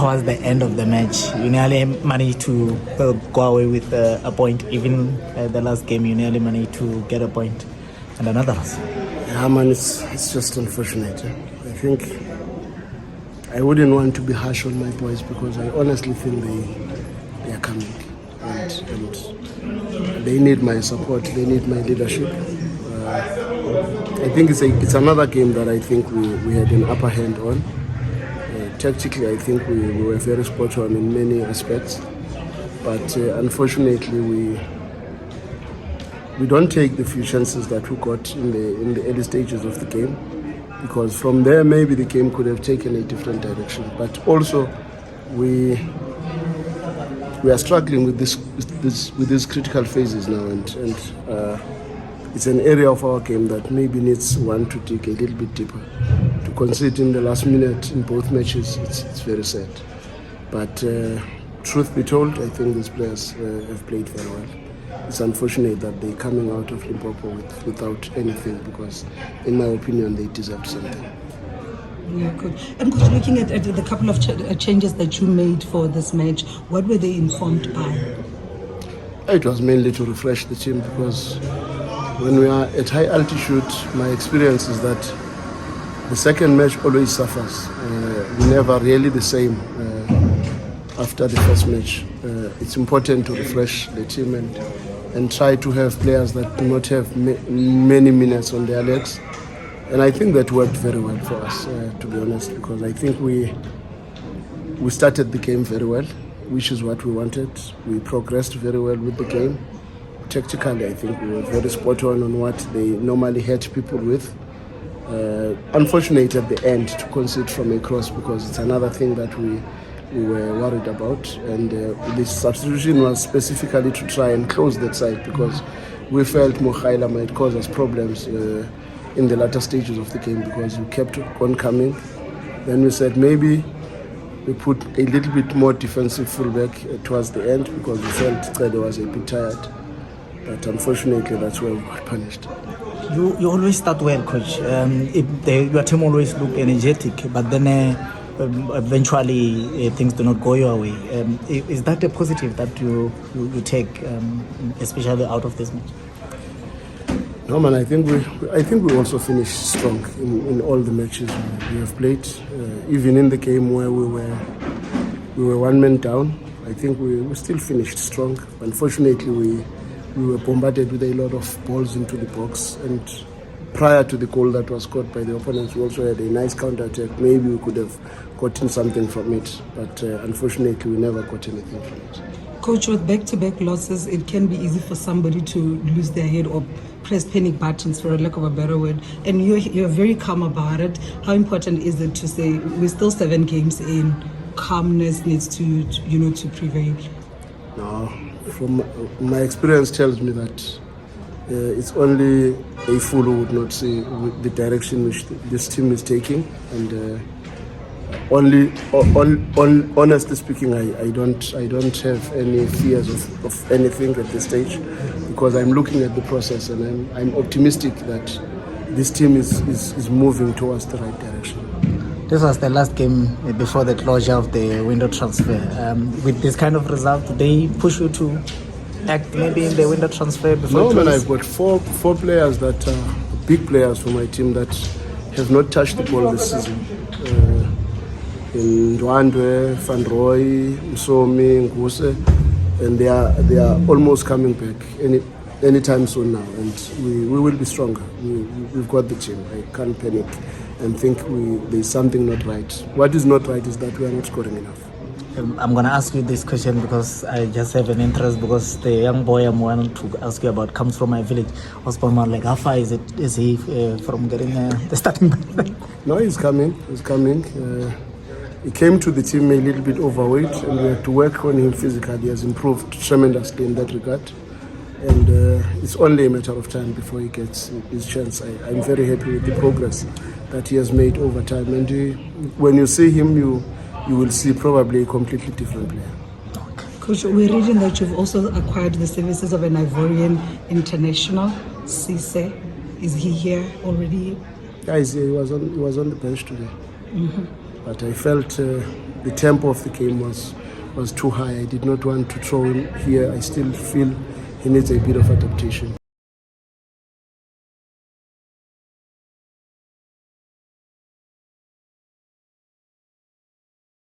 towards the end of the match, you nearly managed to go away with a point. Even the last game, you nearly managed to get a point and another loss. Yeah, man, it's just unfortunate. I think I wouldn't want to be harsh on my boys because I honestly feel they are coming and they need my support. They need my leadership. I think it's another game that I think we had an upper hand on. Tactically, I think we were very spot on in many aspects, but unfortunately, we don't take the few chances that we got in the early stages of the game, because from there maybe the game could have taken a different direction. But also, we are struggling with these critical phases now, and it's an area of our game that maybe needs one to dig a little bit deeper. To concede in the last minute in both matches, it's very sad. But truth be told, I think these players have played very well. It's unfortunate that they're coming out of Limpopo without anything, because in my opinion they deserve something. Yeah, good. And Coach, looking at the couple of changes that you made for this match, what were they informed by? It was mainly to refresh the team, because when we are at high altitude, my experience is that the second match always suffers. We're never really the same after the first match. It's important to refresh the team and try to have players that do not have many minutes on their legs. And I think that worked very well for us, to be honest, because I think we started the game very well, which is what we wanted. We progressed very well with the game. Tactically, I think we were very spot on what they normally hit people with. Unfortunate at the end to concede from a cross, because it's another thing that we were worried about. And the substitution was specifically to try and close that side, because we felt Mokhaila might cause us problems in the latter stages of the game, because we kept on coming. Then we said maybe we put a little bit more defensive fullback towards the end, because we felt Cede was a bit tired. But unfortunately, that's where we got punished. You always start well, Coach. Your team always look energetic, but then eventually things do not go your way. Is that a positive that you take, especially out of this match? No, man. I think we also finished strong in all the matches we have played. Even in the game where we were one man down, I think we still finished strong. Unfortunately, we were bombarded with a lot of balls into the box, and prior to the goal that was scored by the opponents, we also had a nice counter-attack. Maybe we could have gotten something from it, but unfortunately we never got anything from it. Coach, with back-to-back losses, it can be easy for somebody to lose their head or press panic buttons, for a lack of a better word, and you're very calm about it. How important is it to say we're still 7 games in, calmness needs to prevail? No. From my experience tells me that it's only a fool who would not see the direction which this team is taking, and honestly speaking, I don't have any fears of anything at this stage, because I'm looking at the process and I'm optimistic that this team is moving towards the right direction. This was the last game before the closure of the window transfer. With this kind of result, they push you to act maybe in the window transfer before? No, man, I've got four players that are big players for my team that have not touched the ball this season. In Ndwandwe, Van Roy, Msomi, Nguse, and they are almost coming back anytime soon now, and we will be stronger. We've got the team. I can't panic and think there's something not right. What is not right is that we are not scoring enough. I'm going to ask you this question because I just have an interest, because the young boy I'm wanting to ask you about comes from my village, Osborne. Like, how far is he from getting the starting? No, he's coming. He came to the team a little bit overweight, and we had to work on him physically. He has improved tremendously in that regard. And it's only a matter of time before he gets his chance. I'm very happy with the progress that he has made over time. And when you see him, you will see probably a completely different player. Coach, we're reading that you've also acquired the services of an Ivorian international, Cisse. Is he here already? Yeah, he's here. He was on the bench today. Mm-hmm. But I felt the tempo of the game was too high. I did not want to throw him here. I still feel he needs a bit of adaptation.